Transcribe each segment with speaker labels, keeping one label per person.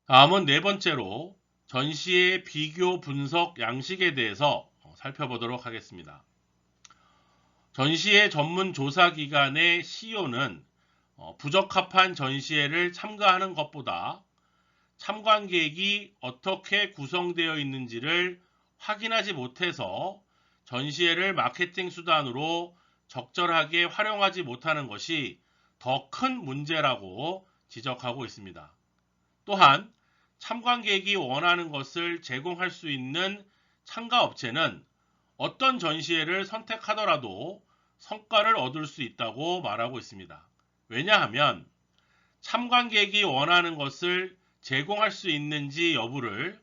Speaker 1: 다음은 네 번째로 전시의 비교 분석 양식에 대해서 살펴보도록 하겠습니다. 전시회 전문 조사 기관의 CEO는 부적합한 전시회를 참가하는 것보다 참관객이 어떻게 구성되어 있는지를 확인하지 못해서 전시회를 마케팅 수단으로 적절하게 활용하지 못하는 것이 더 큰 문제라고 지적하고 있습니다. 또한 참관객이 원하는 것을 제공할 수 있는 참가업체는 어떤 전시회를 선택하더라도 성과를 얻을 수 있다고 말하고 있습니다. 왜냐하면 참관객이 원하는 것을 제공할 수 있는지 여부를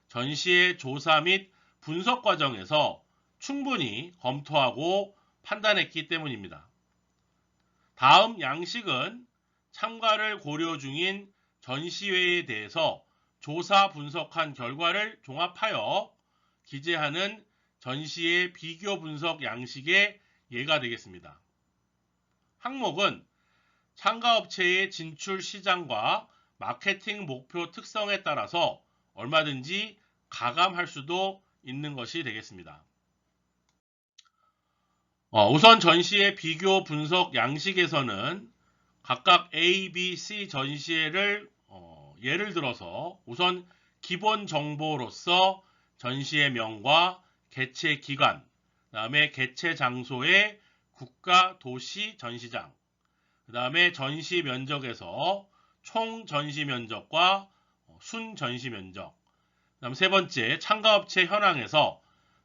Speaker 1: 전시회 조사 및 분석 과정에서 충분히 검토하고 판단했기 때문입니다. 다음 양식은 참가를 고려 중인 전시회에 대해서 조사 분석한 결과를 종합하여 기재하는 전시회 비교 분석 양식의 예가 되겠습니다. 항목은 참가업체의 진출 시장과 마케팅 목표 특성에 따라서 얼마든지 가감할 수도 있는 것이 되겠습니다. 우선 전시의 비교 분석 양식에서는 각각 A, B, C 전시회를 예를 들어서 우선 기본 정보로서 전시회 명과 개최 기간, 그 다음에 개최 장소의 국가, 도시, 전시장, 그 다음에 전시 면적에서 총 전시 면적과 순 전시 면적, 그 다음 세 번째 참가업체 현황에서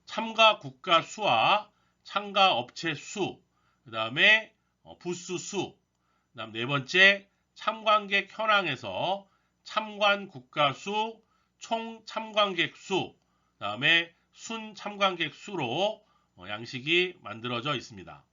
Speaker 1: 참가 국가 수와 참가 업체 수, 그 다음에 부수 수, 그 다음 네 번째 참관객 현황에서 참관 국가 수, 총 참관객 수, 그 다음에 순 참관객 수로 양식이 만들어져 있습니다.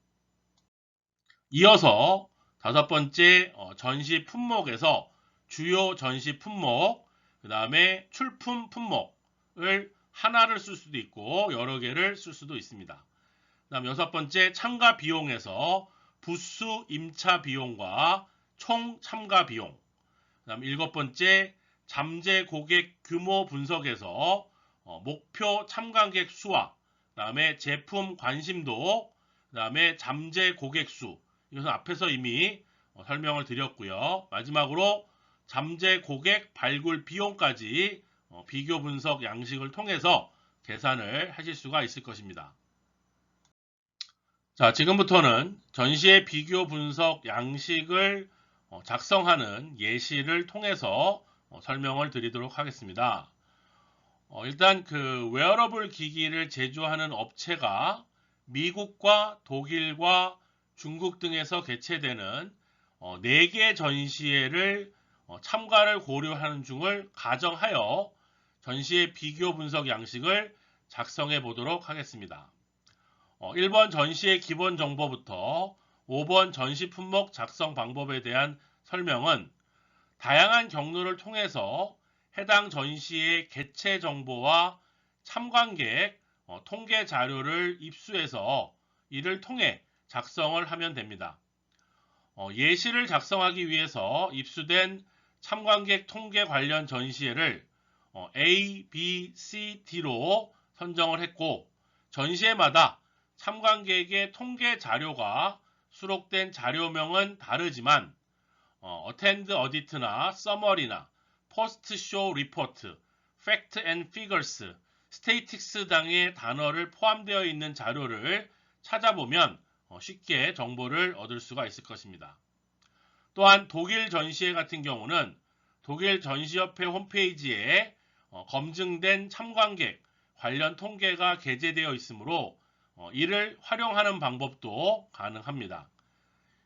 Speaker 1: 이어서 다섯 번째 전시 품목에서 주요 전시 품목, 그 다음에 출품 품목을 하나를 쓸 수도 있고 여러 개를 쓸 수도 있습니다. 그 다음 여섯 번째 참가 비용에서 부수 임차 비용과 총 참가 비용. 그 다음 일곱 번째 잠재 고객 규모 분석에서 목표 참관객 수와 그 다음에 제품 관심도, 그 다음에 잠재 고객 수. 이것은 앞에서 이미 설명을 드렸고요. 마지막으로 잠재 고객 발굴 비용까지 비교 분석 양식을 통해서 계산을 하실 수가 있을 것입니다. 자, 지금부터는 전시의 비교 분석 양식을 작성하는 예시를 통해서 설명을 드리도록 하겠습니다. 일단 그 웨어러블 기기를 제조하는 업체가 미국과 독일과 중국 등에서 개최되는 4개 전시회를 참가를 고려하는 중을 가정하여 전시회 비교 분석 양식을 작성해 보도록 하겠습니다. 1번 전시의 기본 정보부터 5번 전시 품목 작성 방법에 대한 설명은 다양한 경로를 통해서 해당 전시의 개최 정보와 참관객 통계 자료를 입수해서 이를 통해 작성을 하면 됩니다. 예시를 작성하기 위해서 입수된 참관객 통계 관련 전시회를 A, B, C, D로 선정을 했고 전시회마다 참관객의 통계 자료가 수록된 자료명은 다르지만 attend audit나 summary나 post show report, fact and figures, statistics 등의 단어를 포함되어 있는 자료를 찾아보면 쉽게 정보를 얻을 수가 있을 것입니다. 또한 독일 전시회 같은 경우는 독일 전시협회 홈페이지에 검증된 참관객 관련 통계가 게재되어 있으므로 이를 활용하는 방법도 가능합니다.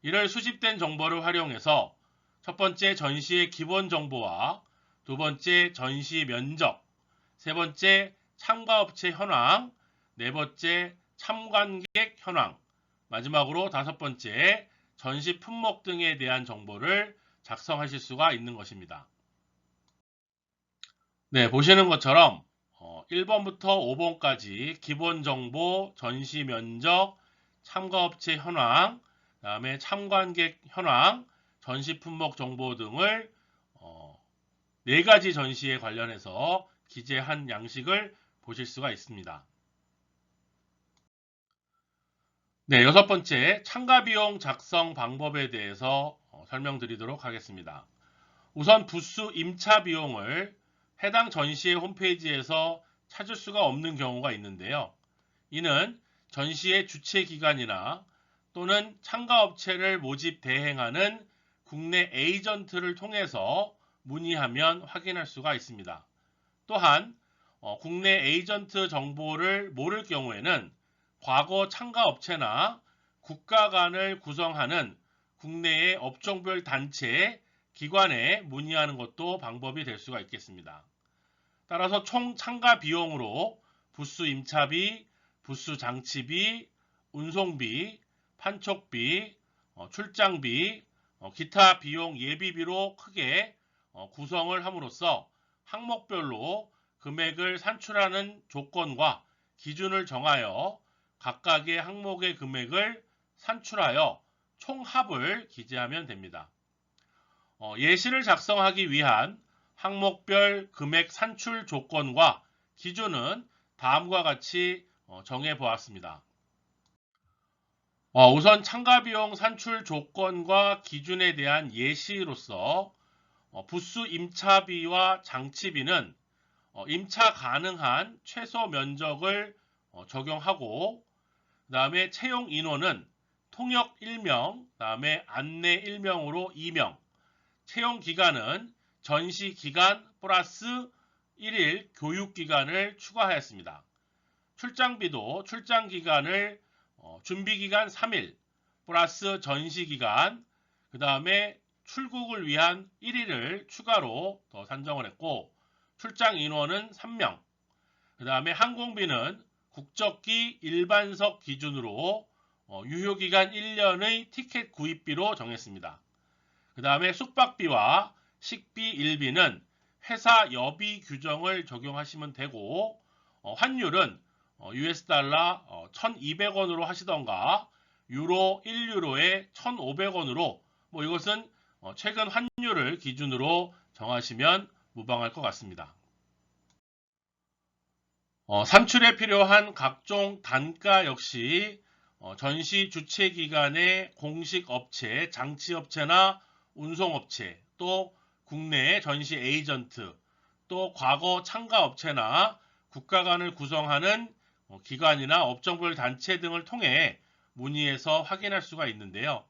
Speaker 1: 이를 수집된 정보를 활용해서 첫 번째 전시의 기본 정보와 두 번째 전시 면적, 세 번째 참가업체 현황, 네 번째 참관객 현황, 마지막으로 다섯 번째 전시 품목 등에 대한 정보를 작성하실 수가 있는 것입니다. 네, 보시는 것처럼 1번부터 5번까지 기본 정보, 전시 면적, 참가업체 현황, 그 다음에 참관객 현황, 전시 품목 정보 등을 4가지 전시에 관련해서 기재한 양식을 보실 수가 있습니다. 네, 6번째 참가비용 작성 방법에 대해서 설명드리도록 하겠습니다. 우선 부수 임차 비용을 해당 전시회 홈페이지에서 찾을 수가 없는 경우가 있는데요. 이는 전시회 주최 기관이나 또는 참가업체를 모집 대행하는 국내 에이전트를 통해서 문의하면 확인할 수가 있습니다. 또한 국내 에이전트 정보를 모를 경우에는 과거 참가업체나 국가 간을 구성하는 국내의 업종별 단체, 기관에 문의하는 것도 방법이 될 수가 있겠습니다. 따라서 총 참가 비용으로 부수 임차비, 부수 장치비, 운송비, 판촉비, 출장비, 기타 비용 예비비로 크게 구성을 함으로써 항목별로 금액을 산출하는 조건과 기준을 정하여 각각의 항목의 금액을 산출하여 총합을 기재하면 됩니다. 예시를 작성하기 위한 항목별 금액 산출 조건과 기준은 다음과 같이 정해 보았습니다. 우선 참가비용 산출 조건과 기준에 대한 예시로서 부수 임차비와 장치비는 임차 가능한 최소 면적을 적용하고 그 다음에 채용 인원은 통역 1명, 그 다음에 안내 1명으로 2명, 채용 기간은 전시 기간 플러스 1일 교육 기간을 추가하였습니다. 출장비도 출장 기간을 준비 기간 3일 플러스 전시 기간, 그 다음에 출국을 위한 1일을 추가로 더 산정을 했고, 출장 인원은 3명, 그 다음에 항공비는 국적기 일반석 기준으로 유효기간 1년의 티켓 구입비로 정했습니다. 그 다음에 숙박비와 식비 일비는 회사 여비 규정을 적용하시면 되고, 환율은 US 달러 1,200원으로 하시던가 유로 1유로에 1,500원으로 이것은 최근 환율을 기준으로 정하시면 무방할 것 같습니다. 산출에 필요한 각종 단가 역시 전시 주최 기관의 공식 업체, 장치업체나 운송업체, 또 국내 전시 에이전트, 또 과거 참가업체나 국가 간을 구성하는 기관이나 업종별 단체 등을 통해 문의해서 확인할 수가 있는데요.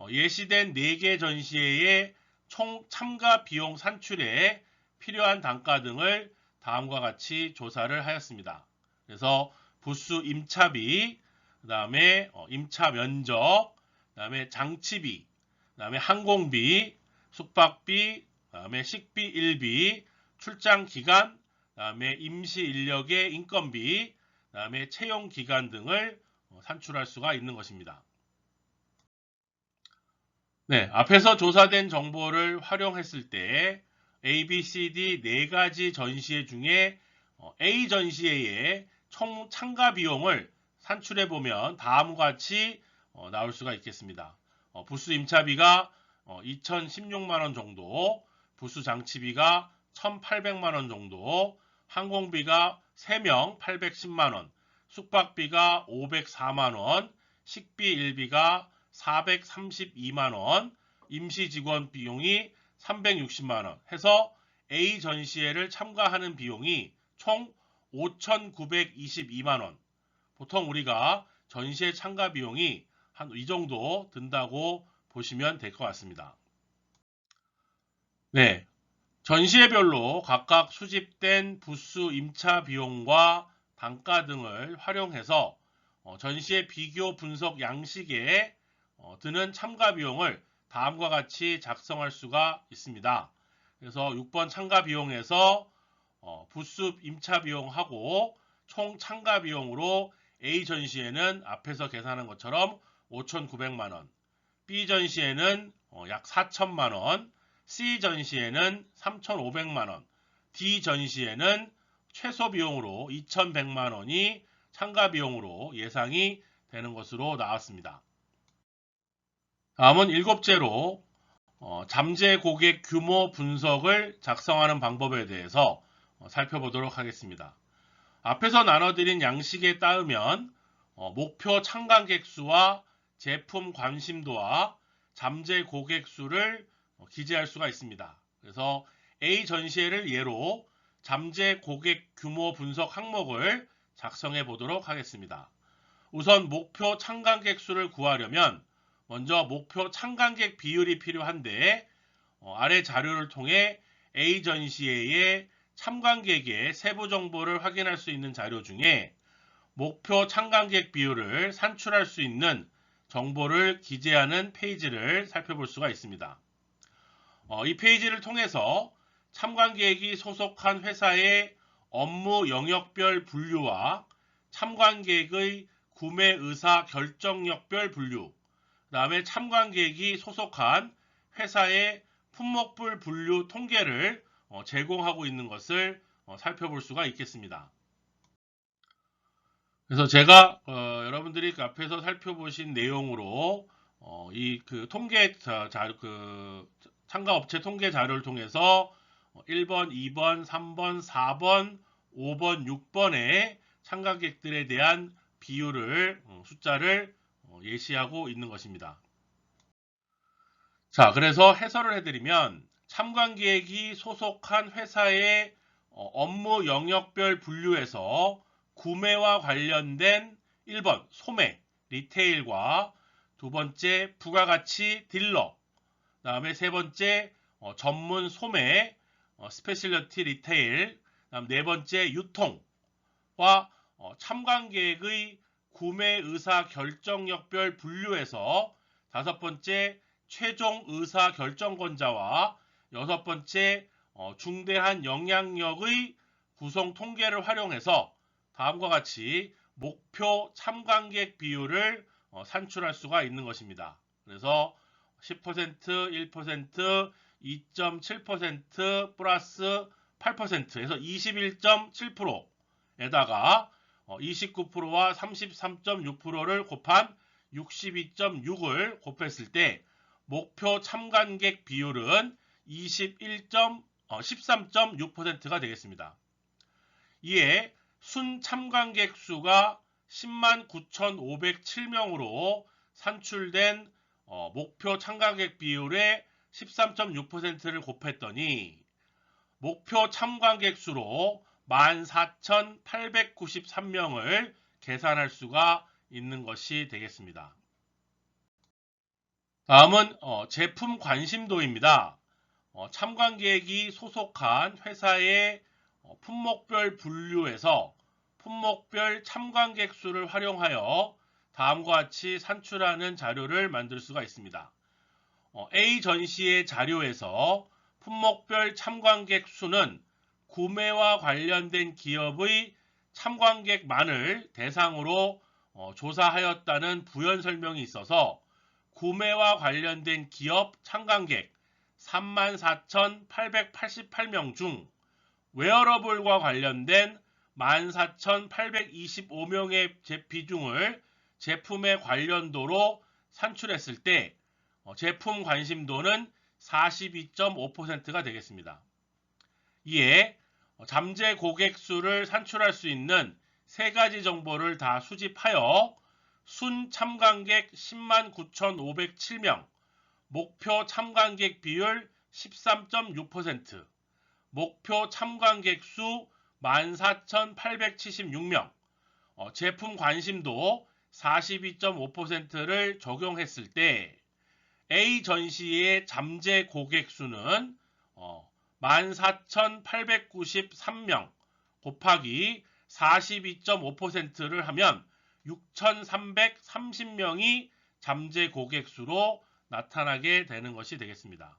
Speaker 1: 예시된 4개 전시회의 총 참가 비용 산출에 필요한 단가 등을 다음과 같이 조사를 하였습니다. 그래서 부수 임차비, 그 다음에 임차 면적, 그 다음에 장치비, 그 다음에 항공비, 숙박비, 그 다음에 식비 일비, 출장 기간, 그 다음에 임시 인력의 인건비, 그 다음에 채용 기간 등을 산출할 수가 있는 것입니다. 네, 앞에서 조사된 정보를 활용했을 때 A, B, C, D 4가지 전시회 중에 A 전시회의 총 참가 비용을 산출해 보면 다음과 같이 나올 수가 있겠습니다. 부수 임차비가 2,016만 원 정도, 부수 장치비가 1,800만 원 정도, 항공비가 3명 810만 원, 숙박비가 504만 원, 식비 일비가 432만 원, 임시 직원 비용이 360만 원 해서 A 전시회를 참가하는 비용이 총 5,922만 원. 보통 우리가 전시회 참가 비용이 한 이 정도 든다고 보시면 될 것 같습니다. 네, 전시회별로 각각 수집된 부수 임차 비용과 단가 등을 활용해서 전시회 비교 분석 양식에 드는 참가 비용을 다음과 같이 작성할 수가 있습니다. 그래서 6번 참가 비용에서 부수 임차 비용하고 총 참가 비용으로 A 전시회는 앞에서 계산한 것처럼 5,900만 원, B 전시회는 약 4,000만 원, C 전시회는 3,500만 원, D 전시회는 최소 비용으로 2,100만 원이 참가 비용으로 예상이 되는 것으로 나왔습니다. 다음은 7째로 잠재 고객 규모 분석을 작성하는 방법에 대해서 살펴보도록 하겠습니다. 앞에서 나눠드린 양식에 따르면 목표 참관객 수와 제품 관심도와 잠재 고객 수를 기재할 수가 있습니다. 그래서 A 전시회를 예로 잠재 고객 규모 분석 항목을 작성해 보도록 하겠습니다. 우선 목표 참관객 수를 구하려면 먼저 목표 참관객 비율이 필요한데 아래 자료를 통해 A 전시회의 참관객의 세부 정보를 확인할 수 있는 자료 중에 목표 참관객 비율을 산출할 수 있는 정보를 기재하는 페이지를 살펴볼 수가 있습니다. 이 페이지를 통해서 참관객이 소속한 회사의 업무 영역별 분류와 참관객의 구매 의사 결정력별 분류, 그 다음에 참관객이 소속한 회사의 품목별 분류 통계를 제공하고 있는 것을 살펴볼 수가 있겠습니다. 그래서 제가 여러분들이 그 앞에서 살펴보신 내용으로 이 그 통계 참가업체 통계 자료를 통해서 1번, 2번, 3번, 4번, 5번, 6번의 참가객들에 대한 비율을 숫자를 예시하고 있는 것입니다. 자, 그래서 해설을 해드리면 참관객이 소속한 회사의 업무 영역별 분류에서 구매와 관련된 1번 소매, 리테일과 두 번째 부가가치 딜러, 그 다음에 세 번째 전문 소매, 스페셜리티 리테일, 그다음 네 번째 유통과 참관객의 구매 의사 결정력별 분류에서 다섯 번째 최종 의사 결정권자와 여섯 번째 중대한 영향력의 구성 통계를 활용해서 다음과 같이 목표 참관객 비율을 산출할 수가 있는 것입니다. 그래서 10%, 1%, 2.7% 플러스 8%에서 21.7%에다가 29%와 33.6%를 곱한 62.6을 곱했을 때 목표 참관객 비율은 13.6%가 되겠습니다. 이에 순 참관객 수가 109,507명으로 산출된 목표 참관객 비율의 13.6%를 곱했더니 목표 참관객 수로 14,893명을 계산할 수가 있는 것이 되겠습니다. 다음은 제품 관심도입니다. 참관객이 소속한 회사의 품목별 분류에서 품목별 참관객 수를 활용하여 다음과 같이 산출하는 자료를 만들 수가 있습니다. A 전시의 자료에서 품목별 참관객 수는 구매와 관련된 기업의 참관객만을 대상으로 조사하였다는 부연 설명이 있어서 구매와 관련된 기업 참관객 34,888명 중 웨어러블과 관련된 14,825명의 비중을 제품의 관련도로 산출했을 때 제품 관심도는 42.5%가 되겠습니다. 이에 잠재 고객 수를 산출할 수 있는 세 가지 정보를 다 수집하여 순 참관객 109,507명, 목표 참관객 비율 13.6%, 목표 참관객 수 14,876명, 제품 관심도 42.5%를 적용했을 때 A 전시의 잠재 고객 수는 14,893명 곱하기 42.5%를 하면 6,330명이 잠재 고객 수로 나타나게 되는 것이 되겠습니다.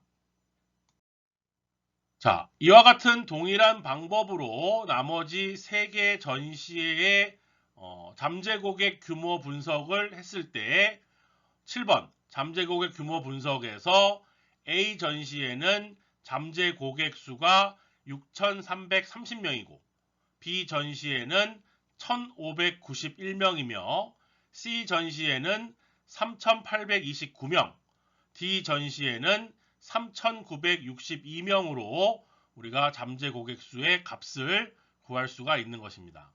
Speaker 1: 자, 이와 같은 동일한 방법으로 나머지 3개 전시회의 잠재 고객 규모 분석을 했을 때 7번 잠재 고객 규모 분석에서 A 전시회는 잠재 고객 수가 6,330명이고 B 전시회는 1,591명이며 C 전시회는 3,829명, D 전시회는 3,962명으로 우리가 잠재 고객 수의 값을 구할 수가 있는 것입니다.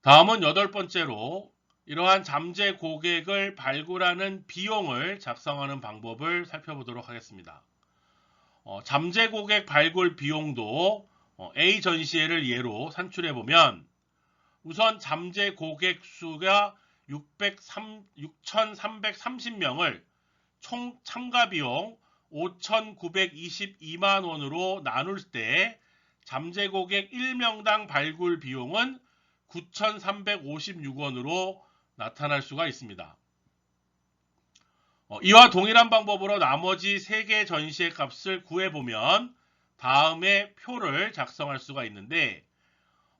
Speaker 1: 다음은 8번째로 이러한 잠재 고객을 발굴하는 비용을 작성하는 방법을 살펴보도록 하겠습니다. 잠재 고객 발굴 비용도 A 전시회를 예로 산출해 보면 우선 잠재 고객 수가 6,330명을 총 참가 비용 5,922만 원으로 나눌 때 잠재 고객 1명당 발굴 비용은 9,356원으로 나타날 수가 있습니다. 이와 동일한 방법으로 나머지 3개 전시의 값을 구해보면 다음의 표를 작성할 수가 있는데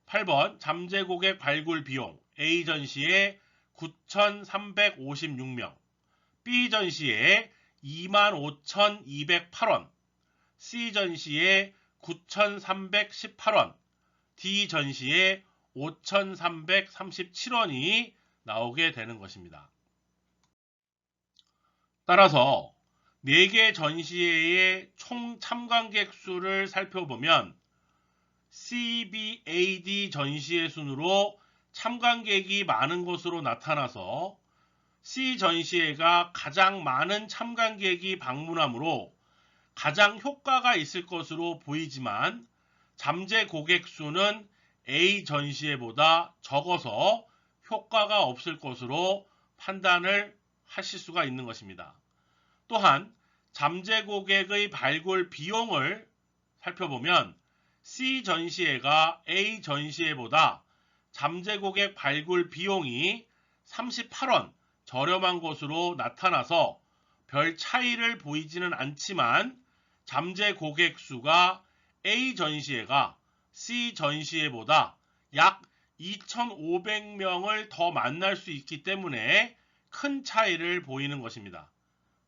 Speaker 1: 8번 잠재 고객 발굴 비용 A 전시에 9,356명, B 전시에 25,208원, C 전시에 9,318원, D 전시에 5,337원이 나오게 되는 것입니다. 따라서 4개 전시회의 총 참관객 수를 살펴보면 CBAD 전시회 순으로 참관객이 많은 것으로 나타나서 C 전시회가 가장 많은 참관객이 방문하므로 가장 효과가 있을 것으로 보이지만 잠재 고객 수는 A 전시회보다 적어서 효과가 없을 것으로 판단을 하실 수가 있는 것입니다. 또한 잠재 고객의 발굴 비용을 살펴보면 C 전시회가 A 전시회보다 잠재 고객 발굴 비용이 38원 저렴한 것으로 나타나서 별 차이를 보이지는 않지만 잠재 고객 수가 A 전시회가 C 전시회보다 약 2,500명을 더 만날 수 있기 때문에 큰 차이를 보이는 것입니다.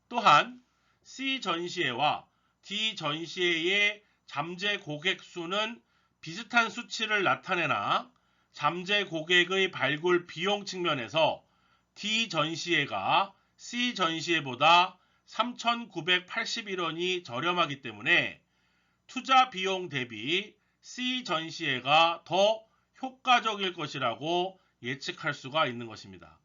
Speaker 1: 또한 C 전시회와 D 전시회의 잠재 고객 수는 비슷한 수치를 나타내나 잠재 고객의 발굴 비용 측면에서 D 전시회가 C 전시회보다 3,981원이 저렴하기 때문에 투자 비용 대비 C 전시회가 더 효과적일 것이라고 예측할 수가 있는 것입니다.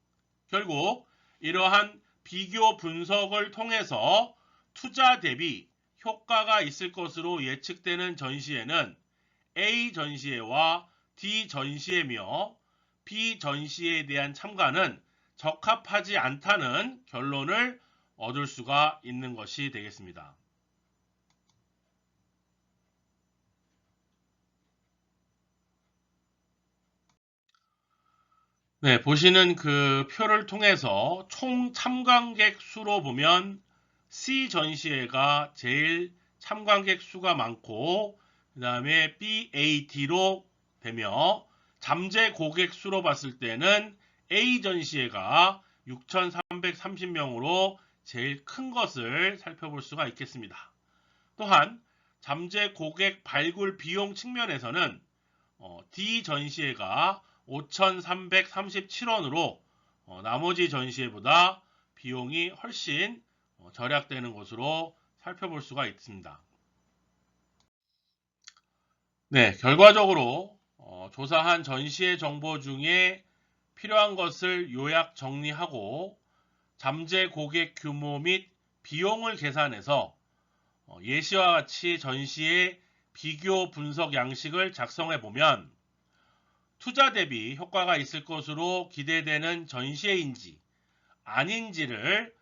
Speaker 1: 결국 이러한 비교 분석을 통해서 투자 대비 효과가 있을 것으로 예측되는 전시회는 A 전시회와 D 전시회며 B 전시회에 대한 참가는 적합하지 않다는 결론을 얻을 수가 있는 것이 되겠습니다. 네, 보시는 그 표를 통해서 총 참관객 수로 보면 C 전시회가 제일 참관객 수가 많고 그 다음에 BAD로 되며 잠재 고객 수로 봤을 때는 A 전시회가 6,330명으로 제일 큰 것을 살펴볼 수가 있겠습니다. 또한 잠재 고객 발굴 비용 측면에서는 D 전시회가 5,337원으로 나머지 전시회보다 비용이 훨씬 절약되는 것으로 살펴볼 수가 있습니다. 네, 결과적으로 조사한 전시회 정보 중에 필요한 것을 요약 정리하고 잠재 고객 규모 및 비용을 계산해서 예시와 같이 전시의 비교 분석 양식을 작성해 보면 투자 대비 효과가 있을 것으로 기대되는 전시회인지 아닌지를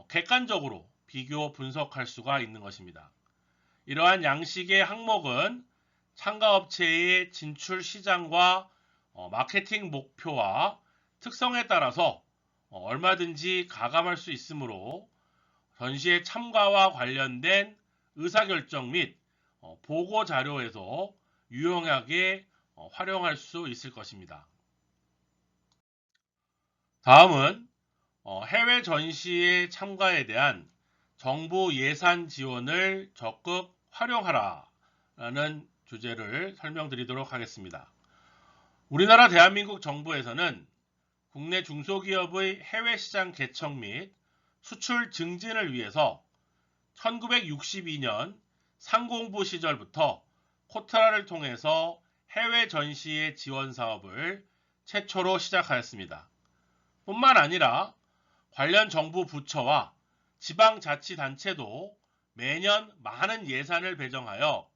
Speaker 1: 객관적으로 비교 분석할 수가 있는 것입니다. 이러한 양식의 항목은 참가업체의 진출 시장과 마케팅 목표와 특성에 따라서 얼마든지 가감할 수 있으므로 전시회 참가와 관련된 의사결정 및 보고 자료에서 유용하게 활용할 수 있을 것입니다. 다음은 해외 전시회 참가에 대한 정부 예산 지원을 적극 활용하라 라는 주제를 설명드리도록 하겠습니다. 우리나라 대한민국 정부에서는 국내 중소기업의 해외 시장 개척 및 수출 증진을 위해서 1962년 상공부 시절부터 코트라를 통해서 해외 전시회 지원 사업을 최초로 시작하였습니다. 뿐만 아니라 관련 정부 부처와 지방자치단체도 매년 많은 예산을 배정하여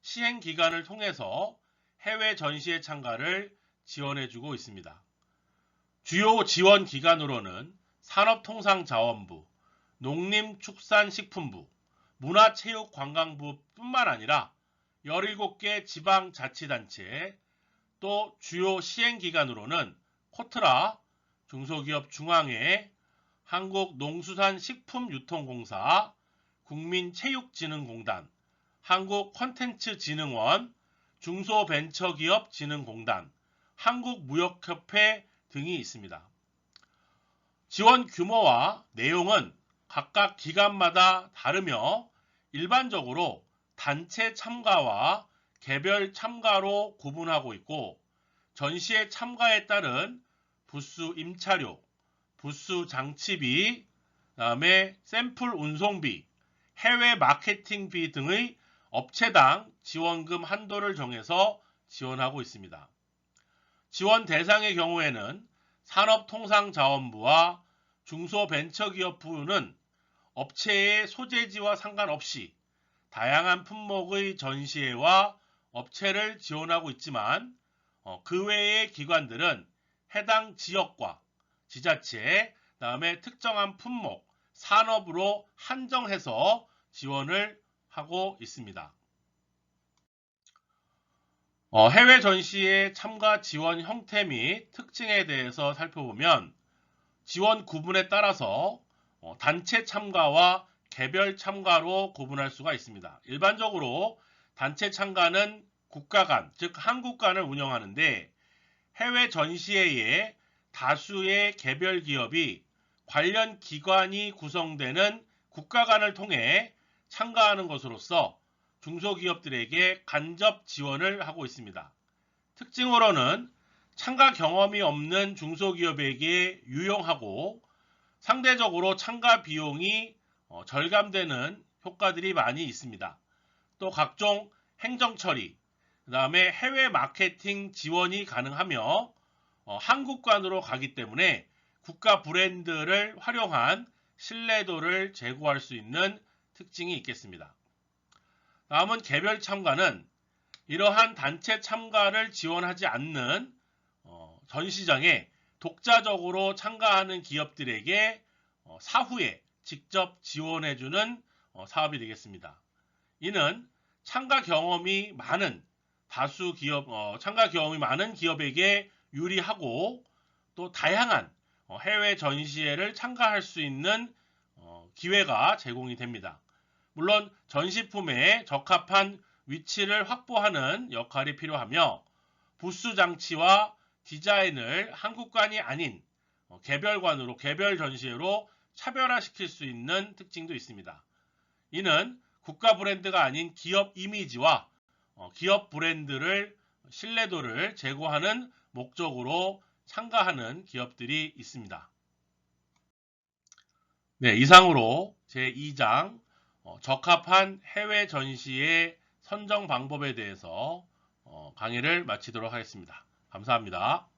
Speaker 1: 시행기관을 통해서 해외 전시회 참가를 지원해주고 있습니다. 주요 지원기관으로는 산업통상자원부, 농림축산식품부, 문화체육관광부 뿐만 아니라 17개 지방자치단체, 또 주요 시행기관으로는 코트라, 중소기업중앙회, 한국농수산식품유통공사, 국민체육진흥공단, 한국콘텐츠진흥원, 중소벤처기업진흥공단, 한국무역협회 등이 있습니다. 지원 규모와 내용은 각각 기관마다 다르며 일반적으로 단체 참가와 개별 참가로 구분하고 있고, 전시회 참가에 따른 부스 임차료, 부스 장치비, 그다음에 샘플 운송비, 해외 마케팅비 등의 업체당 지원금 한도를 정해서 지원하고 있습니다. 지원 대상의 경우에는 산업통상자원부와 중소벤처기업부는 업체의 소재지와 상관없이 다양한 품목의 전시회와 업체를 지원하고 있지만, 그 외의 기관들은 해당 지역과 지자체, 그다음에 특정한 품목, 산업으로 한정해서 지원을 하고 있습니다. 해외 전시회 참가 지원 형태 및 특징에 대해서 살펴보면, 지원 구분에 따라서 단체 참가와 개별 참가로 구분할 수가 있습니다. 일반적으로 단체 참가는 국가 간, 즉 한국 간을 운영하는데, 해외 전시회에 다수의 개별 기업이 관련 기관이 구성되는 국가 간을 통해 참가하는 것으로서 중소기업들에게 간접 지원을 하고 있습니다. 특징으로는 참가 경험이 없는 중소기업에게 유용하고 상대적으로 참가 비용이 절감되는 효과들이 많이 있습니다. 또 각종 행정처리, 그 다음에 해외 마케팅 지원이 가능하며 한국관으로 가기 때문에 국가 브랜드를 활용한 신뢰도를 제고할 수 있는 특징이 있겠습니다. 다음은 개별 참가는 이러한 단체 참가를 지원하지 않는 전시장에 독자적으로 참가하는 기업들에게 사후에 직접 지원해주는 사업이 되겠습니다. 이는 참가 경험이 많은 기업에게 유리하고, 또 다양한 해외 전시회를 참가할 수 있는 기회가 제공이 됩니다. 물론 전시품에 적합한 위치를 확보하는 역할이 필요하며, 부스 장치와 디자인을 한국관이 아닌 개별관으로, 개별 전시회로 차별화시킬 수 있는 특징도 있습니다. 이는 국가 브랜드가 아닌 기업 이미지와 기업 브랜드를, 신뢰도를 제고하는 목적으로 참가하는 기업들이 있습니다. 네, 이상으로 제2장 적합한 해외 전시회 선정 방법에 대해서 강의를 마치도록 하겠습니다. 감사합니다.